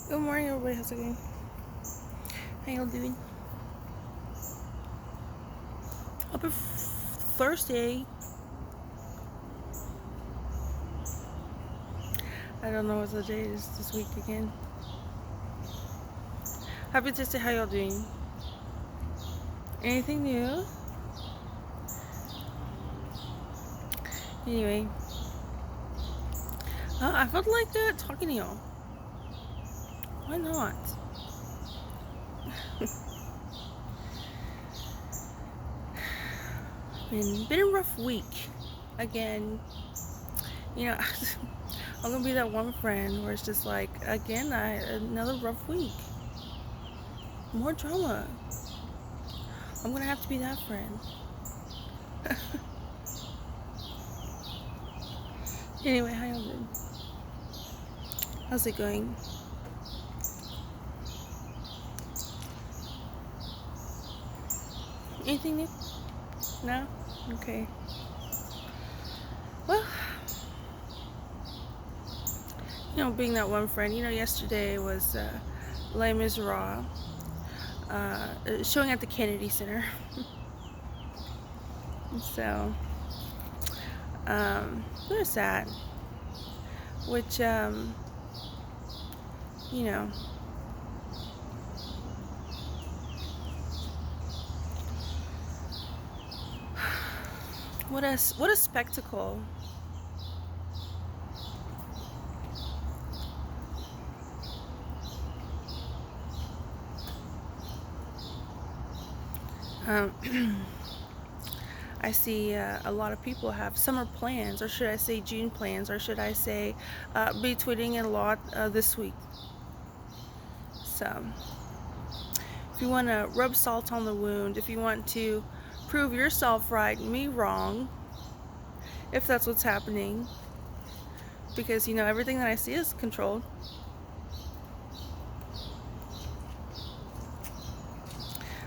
Good morning, everybody. How's it going? How y'all doing? Happy Thursday. I don't know what the day is this week again. Happy Thursday. How y'all doing? Anything new? Anyway, I felt like talking to y'all. Why not? been a rough week. Again, you know, I'm gonna be that one friend where it's just like, again, another rough week. More drama. I'm gonna have to be that friend. Anyway, how y'all doing? How's it going? Anything new? No? Okay. Well, being that one friend, yesterday was Les Miserables showing at the Kennedy Center. So, there's that. Which, what a spectacle. I see a lot of people have summer plans, or should I say June plans, or should I say be tweeting a lot this week. So, if you want to rub salt on the wound, if you want to prove yourself right, me wrong, if that's what's happening, because everything that I see is controlled.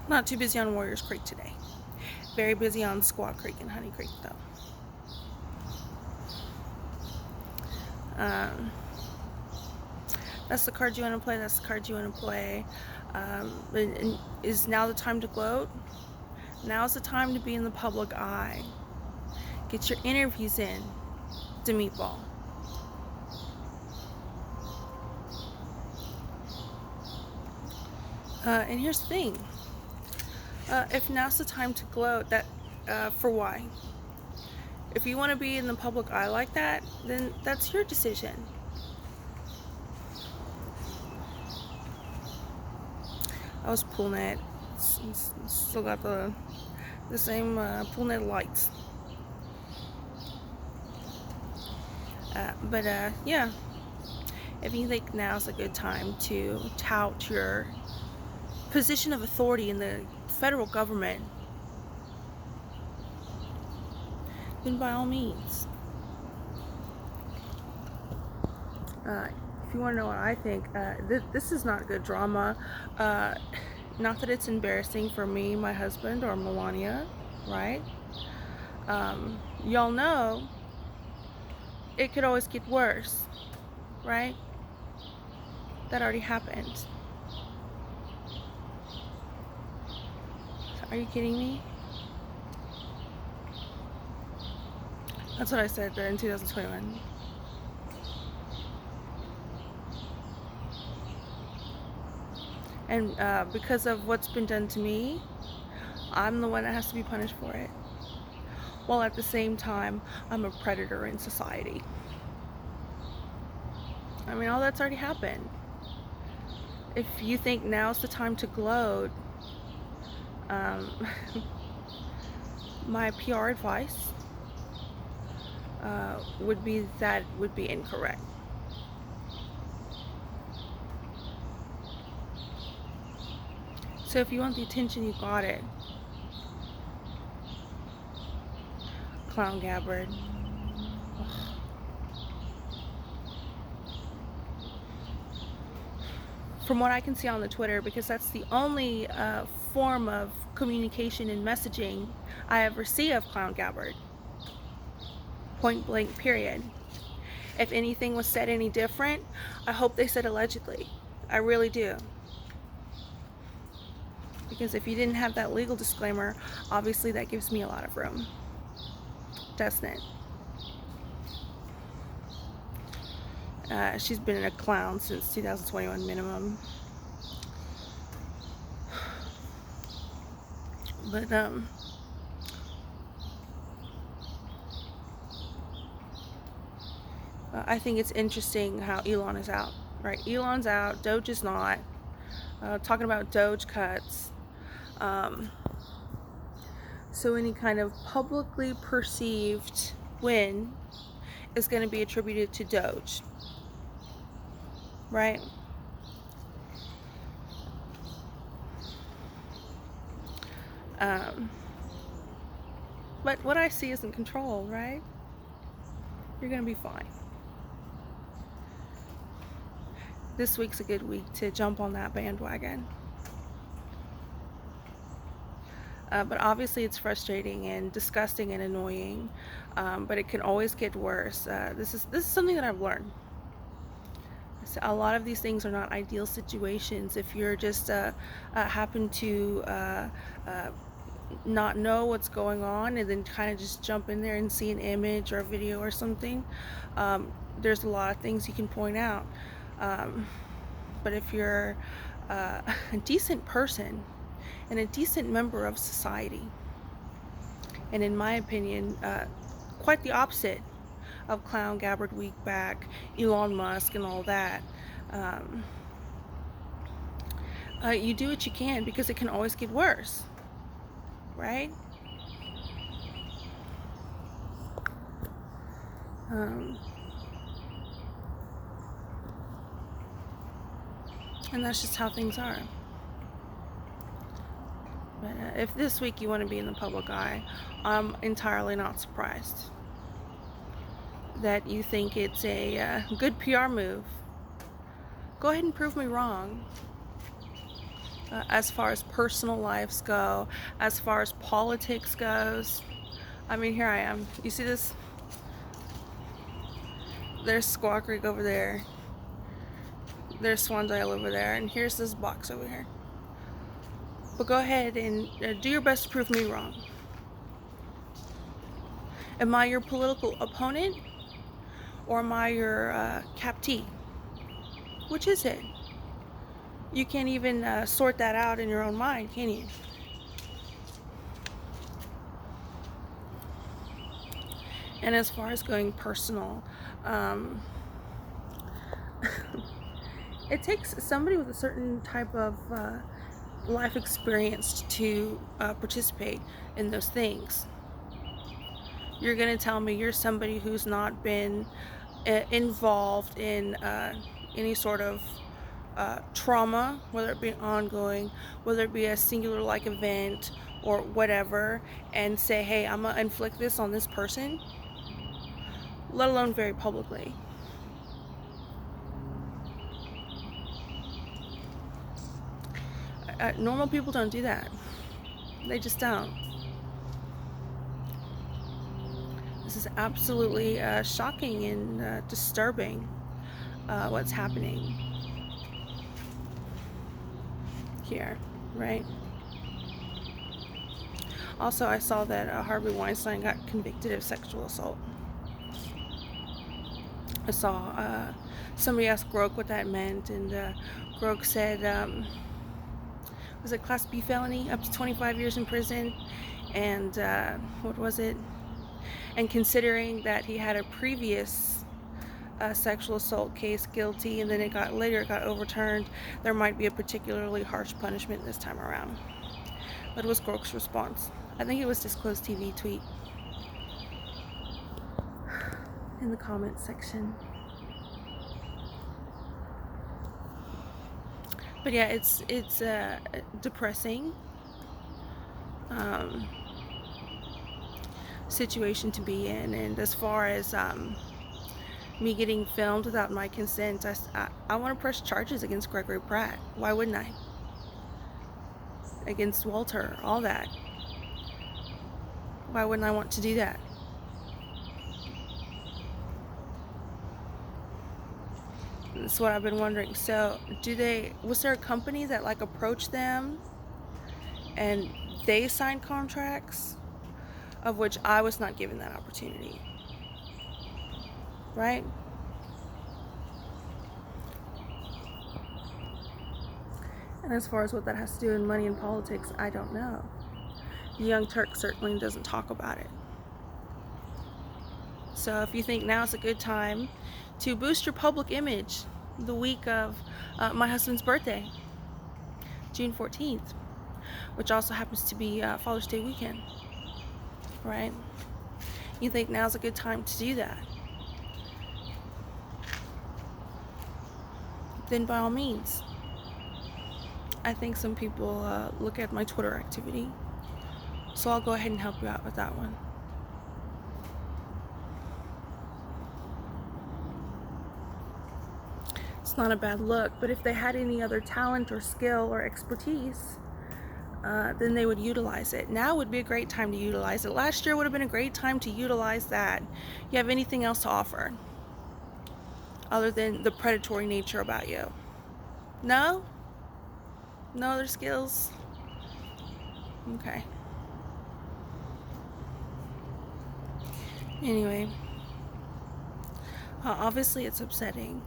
Not too busy on Warriors Creek today. Very busy on Squaw Creek and Honey Creek, though. That's the card you want to play. That's the card you want to play. And is now the time to gloat? Now's the time to be in the public eye. Get your interviews in, to Meatball. And here's the thing. If now's the time to gloat, that for why? If you want to be in the public eye like that, then that's your decision. I was pool net. Still got the same pool net lights. But yeah, if you think now's a good time to tout your position of authority in the federal government, then by all means. If you want to know what I think, this is not good drama. Not that it's embarrassing for me, my husband, or Melania, right? Y'all know it could always get worse, right? That already happened. Are you kidding me? That's what I said in 2021. And because of what's been done to me, I'm the one that has to be punished for it. While at the same time, I'm a predator in society. I mean, all that's already happened. If you think now's the time to gloat, my PR advice would be that would be incorrect. So if you want the attention, you got it. Clown Gabbard. Ugh. From what I can see on the Twitter, because that's the only form of communication and messaging I ever see of Clown Gabbard. Point blank, period. If anything was said any different, I hope they said allegedly. I really do. Because if you didn't have that legal disclaimer, obviously that gives me a lot of room, doesn't it? She's been a clown since 2021 minimum. But I think it's interesting how Elon is out, right? Elon's out, Doge is not. Talking about Doge cuts. So any kind of publicly perceived win is going to be attributed to Doge, right? But what I see isn't control, right? You're going to be fine. This week's a good week to jump on that bandwagon. But obviously it's frustrating and disgusting and annoying, but it can always get worse. This is something that I've learned. So a lot of these things are not ideal situations. If you're just happen to not know what's going on and then kind of just jump in there and see an image or a video or something, there's a lot of things you can point out. But if you're a decent person and a decent member of society, and in my opinion, quite the opposite of Clown Gabbard Weekback, Elon Musk, and all that, you do what you can, because it can always get worse, right? And that's just how things are. But if this week you want to be in the public eye, I'm entirely not surprised that you think it's a good PR move. Go ahead and prove me wrong. As far as personal lives go, as far as politics goes, I mean, here I am. You see this? There's Squaw Creek over there. There's Swandale over there, and here's this box over here. But go ahead and do your best to prove me wrong. Am I your political opponent, or am I your captee? Which is it? You can't even sort that out in your own mind, can you? And as far as going personal, it takes somebody with a certain type of life experience to participate in those things. You're going to tell me you're somebody who's not been involved in any sort of trauma, whether it be ongoing, whether it be a singular like event or whatever, and say, hey, I'm going to inflict this on this person, let alone very publicly. Normal people don't do that. They just don't. This is absolutely shocking and disturbing what's happening here, right? Also, I saw that Harvey Weinstein got convicted of sexual assault. I saw somebody asked Groke what that meant, and Groke said, was it Class B felony, up to 25 years in prison, and what was it? And considering that he had a previous sexual assault case, guilty, and then it got overturned, there might be a particularly harsh punishment this time around. That was Groke's response. I think it was Disclosed TV tweet in the comments section. But yeah, it's depressing situation to be in. And as far as me getting filmed without my consent, I want to press charges against Gregory Pratt. Why wouldn't I? Against Walter, all that. Why wouldn't I want to do that? That's what I've been wondering. So, was there a company that like approached them and they signed contracts, of which I was not given that opportunity, right? And as far as what that has to do with money and politics, I don't know. The Young Turk certainly doesn't talk about it. So if you think now is a good time to boost your public image, the week of my husband's birthday, June 14th, which also happens to be Father's Day weekend, right? You think now's a good time to do that, then by all means. I think some people look at my Twitter activity, so I'll go ahead and help you out with that one. It's not a bad look, but if they had any other talent or skill or expertise, then they would utilize it. Now would be a great time to utilize it. Last year would have been a great time to utilize that. You have anything else to offer other than the predatory nature about you? No? No other skills? Okay. Anyway, obviously it's upsetting,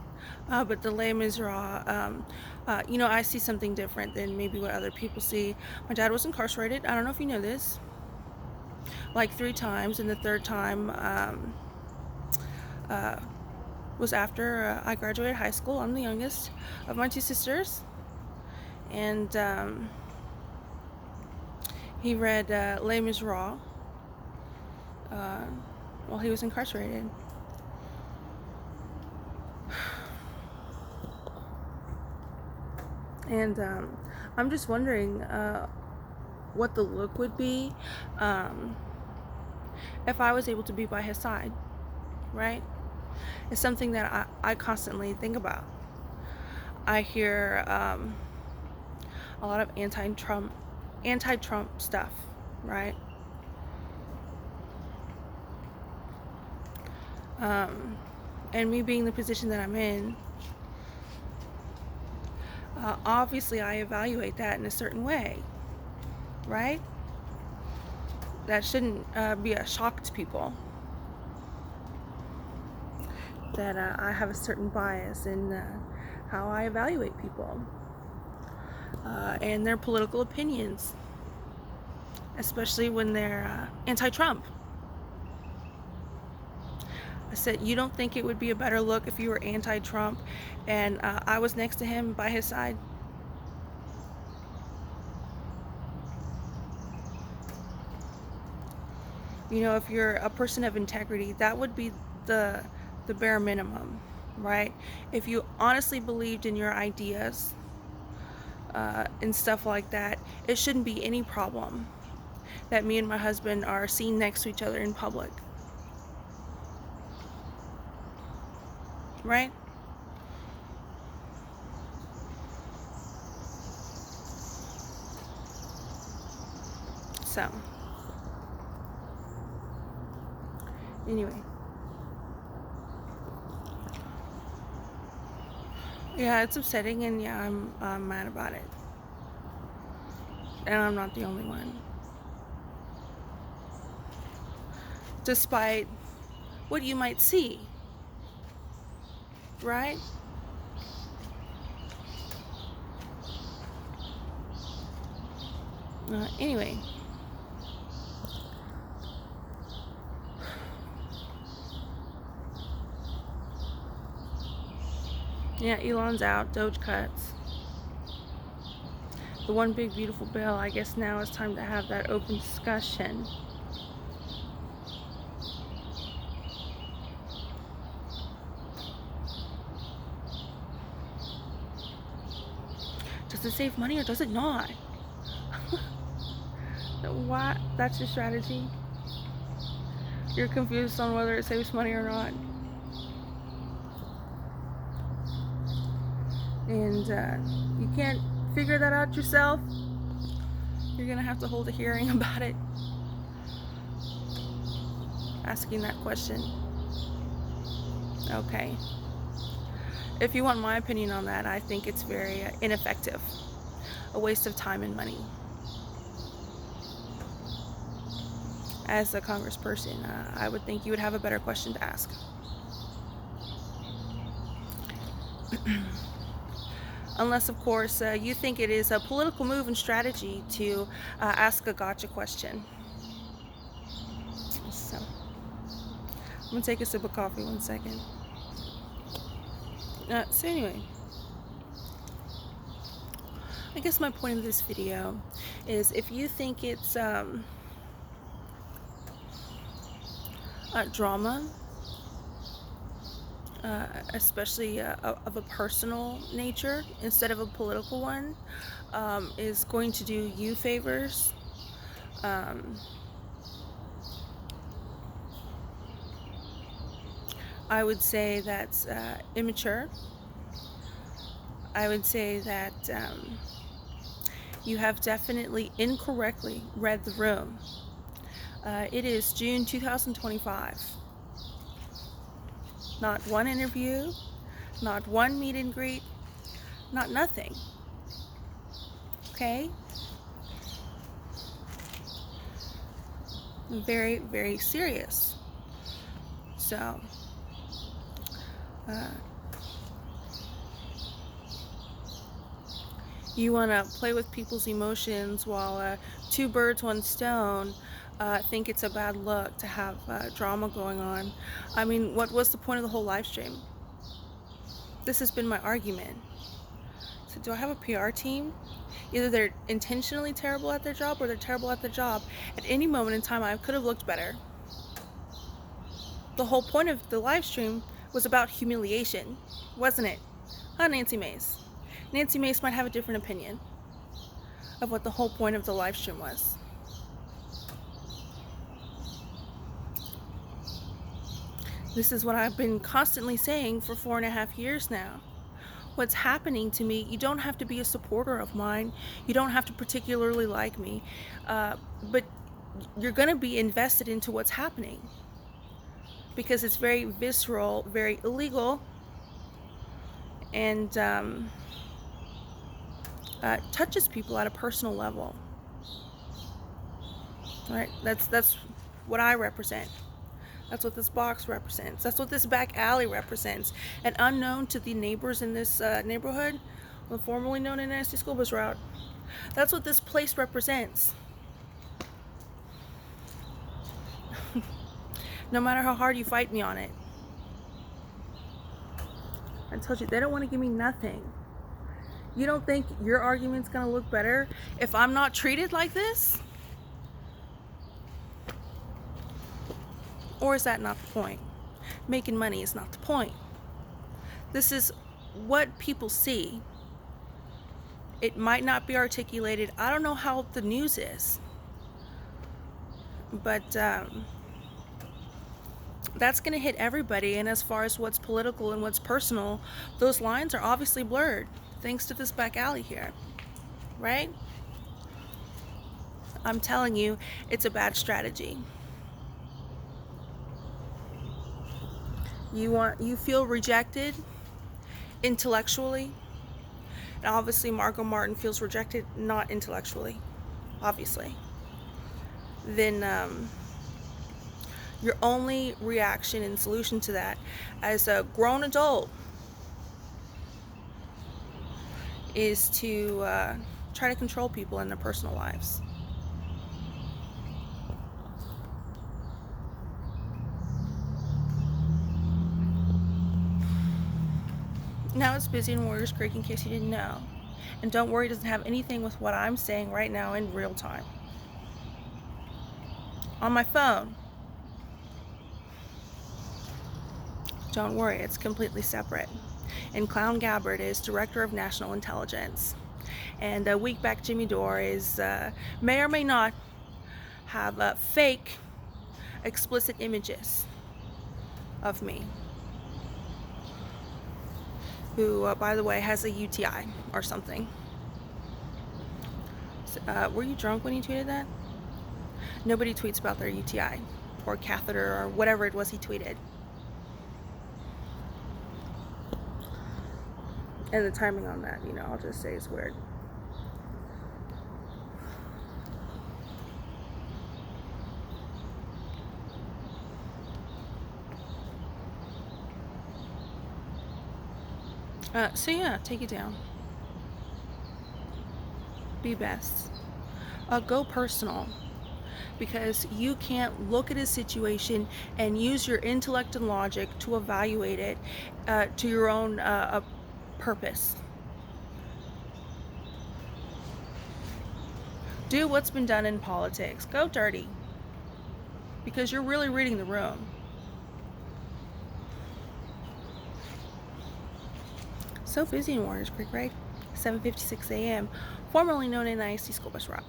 but the Les Miserables, I see something different than maybe what other people see. My dad was incarcerated. I don't know if you know this. Like 3 times, and the 3rd time was after I graduated high school. I'm the youngest of my 2 sisters, and he read Les Miserables while he was incarcerated. And I'm just wondering what the look would be if I was able to be by his side, right? It's something that I constantly think about. I hear a lot of anti-Trump stuff, right? And me being the position that I'm in, obviously I evaluate that in a certain way, right? That shouldn't be a shock to people, that I have a certain bias in how I evaluate people and their political opinions, especially when they're anti-Trump. I said, you don't think it would be a better look if you were anti-Trump and I was next to him by his side? If you're a person of integrity, that would be the bare minimum, right? If you honestly believed in your ideas and stuff like that, it shouldn't be any problem that me and my husband are seen next to each other in public, right? So, anyway. Yeah, it's upsetting, and yeah, I'm mad about it. And I'm not the only one. Despite what you might see, right? Anyway. Yeah, Elon's out, Doge cuts. The one big beautiful bill, I guess now it's time to have that open discussion. Does it save money or does it not? What? That's your strategy? You're confused on whether it saves money or not? And you can't figure that out yourself? You're gonna have to hold a hearing about it, asking that question. Okay. If you want my opinion on that, I think it's very ineffective, a waste of time and money. As a congressperson, I would think you would have a better question to ask. Unless, of course, you think it is a political move and strategy to ask a gotcha question. So, I'm going to take a sip of coffee 1 second. So anyway, I guess my point of this video is, if you think it's drama, especially of a personal nature instead of a political one, is going to do you favors, I would say that's immature. I would say that you have definitely incorrectly read the room. It is June 2025. Not one interview, not one meet and greet, not nothing. Okay? Very, very serious. So, you want to play with people's emotions while two birds, one stone. Think it's a bad look to have drama going on. I mean, what was the point of the whole live stream? This has been my argument. So do I have a PR team? Either they're intentionally terrible at their job or they're terrible at the job. At any moment in time, I could have looked better. The whole point of the live stream was about humiliation, wasn't it? Huh, Nancy Mace? Nancy Mace might have a different opinion of what the whole point of the live stream was. This is what I've been constantly saying for 4.5 years now. What's happening to me, you don't have to be a supporter of mine. You don't have to particularly like me. But you're going to be invested into what's happening. Because it's very visceral, very illegal, and touches people at a personal level. All right, that's what I represent. That's what this box represents. That's what this back alley represents. And unknown to the neighbors in this neighborhood, well, formerly known as Nasty School Bus Route, that's what this place represents. No matter how hard you fight me on it. I told you, they don't want to give me nothing. You don't think your argument's going to look better if I'm not treated like this? Or is that not the point? Making money is not the point. This is what people see. It might not be articulated. I don't know how the news is. But that's going to hit everybody. And as far as what's political and what's personal, those lines are obviously blurred thanks to this back alley here. Right? I'm telling you, it's a bad strategy. You feel rejected intellectually, and obviously Margot Martin feels rejected not intellectually, obviously. Then your only reaction and solution to that as a grown adult is to try to control people in their personal lives. Now it's busy in Warriors Creek, in case you didn't know. And don't worry, it doesn't have anything with what I'm saying right now in real time. On my phone. Don't worry, it's completely separate. And Clown Gabbard is Director of National Intelligence. And a week back, Jimmy Dore is may or may not have fake, explicit images of me. Who, by the way, has a UTI or something. So, were you drunk when you tweeted that? Nobody tweets about their UTI or catheter or whatever it was he tweeted. And the timing on that, I'll just say is weird. So yeah, take it down. Be best. Go personal. Because you can't look at a situation and use your intellect and logic to evaluate it to your own purpose. Do what's been done in politics. Go dirty. Because you're really reading the room. So busy in Warriors Creek, right? 7:56 a.m., formerly known as ISD School Bus Route.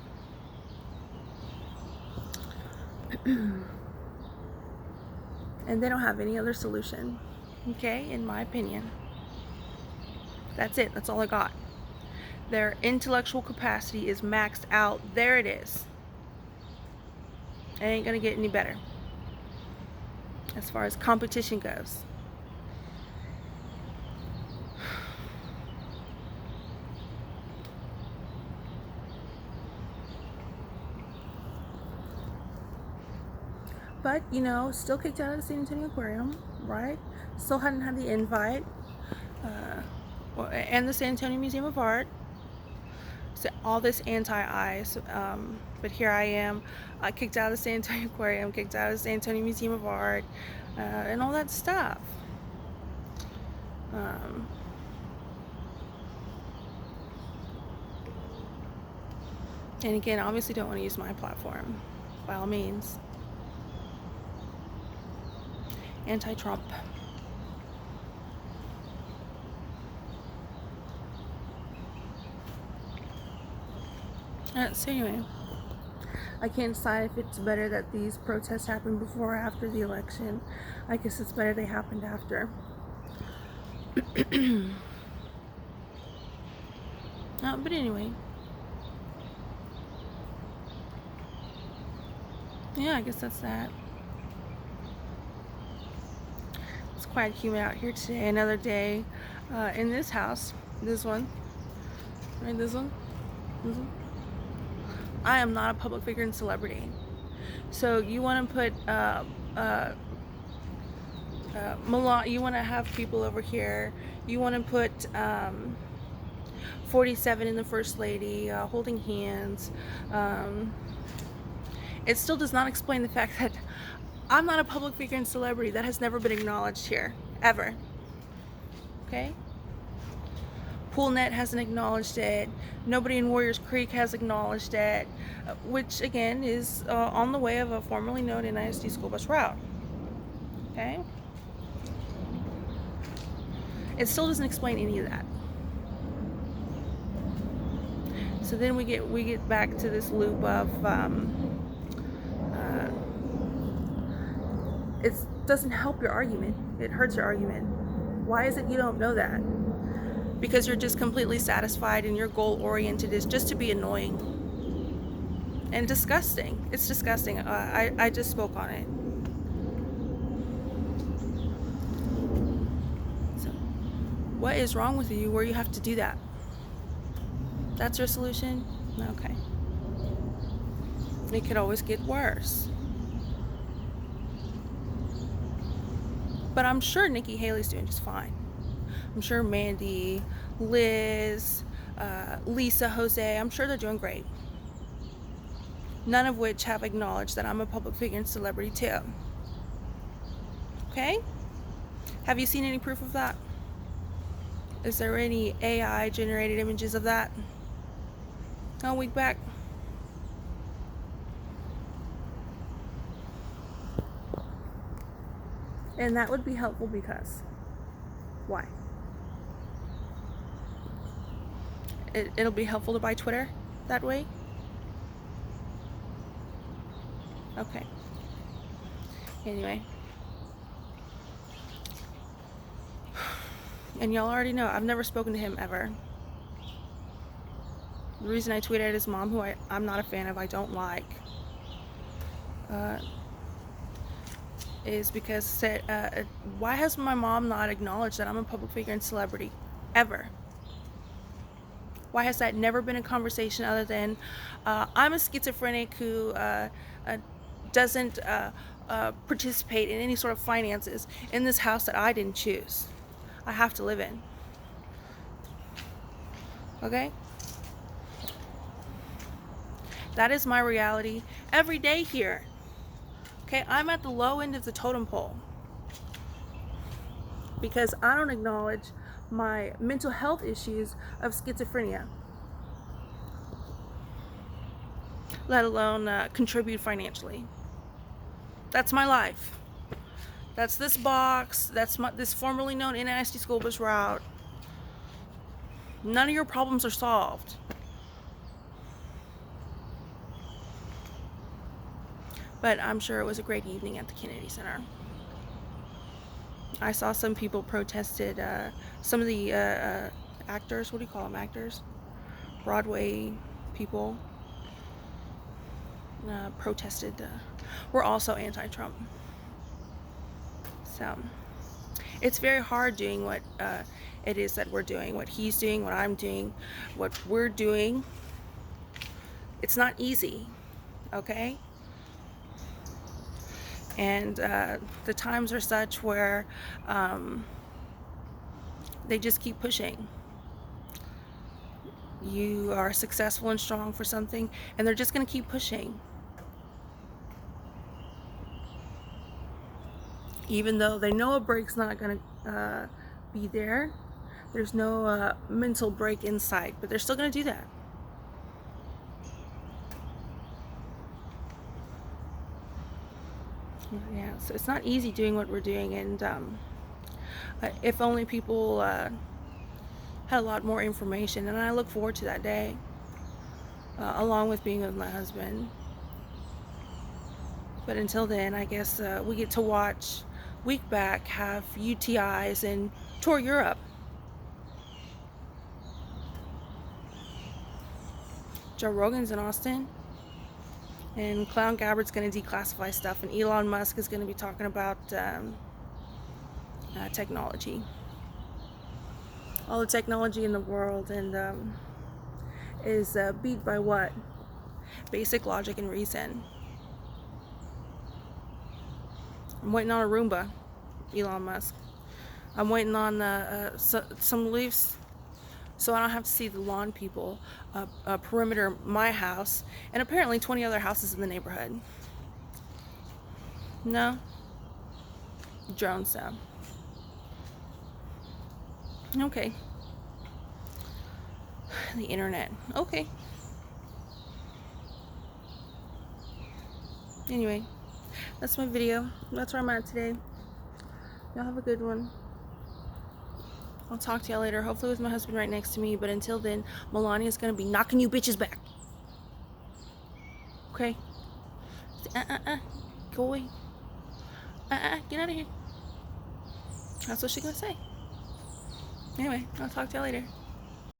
And they don't have any other solution, okay, in my opinion. That's it. That's all I got. Their intellectual capacity is maxed out. There it is. It ain't gonna get any better as far as competition goes. But, still kicked out of the San Antonio Aquarium, right? Still hadn't had the invite. And the San Antonio Museum of Art. So all this anti-eyes. But here I am, kicked out of the San Antonio Aquarium, kicked out of the San Antonio Museum of Art, and all that stuff. And again, obviously don't want to use my platform, by all means. Anti-Trump. So anyway, I can't decide if it's better that these protests happen before or after the election. I guess it's better they happened after. But anyway. Yeah, I guess that's that. It's quite humid out here today. Another day in this house. This one. Right, this one. This one. I am not a public figure and celebrity. So you want to put you want to have people over here. You want to put 47 in the First Lady holding hands. It still does not explain the fact that I'm not a public figure and celebrity. That has never been acknowledged here, ever. Okay? PoolNet hasn't acknowledged it. Nobody in Warriors Creek has acknowledged it, which again is on the way of a formerly known NISD school bus route. Okay? It still doesn't explain any of that. So then we get back to this loop of it doesn't help your argument. It hurts your argument. Why is it you don't know that? Because you're just completely satisfied and your goal oriented is just to be annoying and disgusting. It's disgusting. I just spoke on it. So what is wrong with you where you have to do that? That's your solution? Okay. It could always get worse. But I'm sure Nikki Haley's doing just fine. I'm sure Mandy, Liz, Lisa, Jose, I'm sure they're doing great. None of which have acknowledged that I'm a public figure and celebrity too. Okay? Have you seen any proof of that? Is there any AI generated images of that? A week back? And that would be helpful because why? It'll be helpful to buy Twitter that way? Okay. Anyway. And y'all already know, I've never spoken to him ever. The reason I tweeted at his mom, who I'm not a fan of, I don't like, is because why has my mom not acknowledged that I'm a public figure and celebrity? Ever. Why has that never been a conversation other than I'm a schizophrenic who doesn't participate in any sort of finances in this house that I didn't choose, I have to live in. Okay? That is my reality every day here. Okay, I'm at the low end of the totem pole because I don't acknowledge my mental health issues of schizophrenia, let alone contribute financially. That's my life. That's this box. That's this formerly known NISD school bus route. None of your problems are solved. But I'm sure it was a great evening at the Kennedy Center. I saw some people protested, some of the actors, what do you call them, actors? Broadway people protested, were also anti-Trump. So it's very hard doing what it is that we're doing, what he's doing, what I'm doing, what we're doing. It's not easy, okay? And the times are such where they just keep pushing. You are successful and strong for something, and they're just going to keep pushing. Even though they know a break's not going to be there, there's no mental break in sight, but they're still going to do that. Yeah, so it's not easy doing what we're doing, and if only people had a lot more information, and I look forward to that day, along with being with my husband. But until then, I guess we get to watch Weekback have UTIs and tour Europe. Joe Rogan's in Austin. And Clown Gabbard's going to declassify stuff, and Elon Musk is going to be talking about technology. All the technology in the world, and is beat by what? Basic logic and reason. I'm waiting on a Roomba, Elon Musk. I'm waiting on some leaves so I don't have to see the lawn people perimeter my house and apparently 20 other houses in the neighborhood. No? Drones though. Okay. The internet. Okay. Anyway, that's my video. That's where I'm at today. Y'all have a good one. I'll talk to y'all later, hopefully with my husband right next to me, but until then, Melania's gonna be knocking you bitches back. Okay? Go away. Get out of here. That's what she's gonna say. Anyway, I'll talk to y'all later.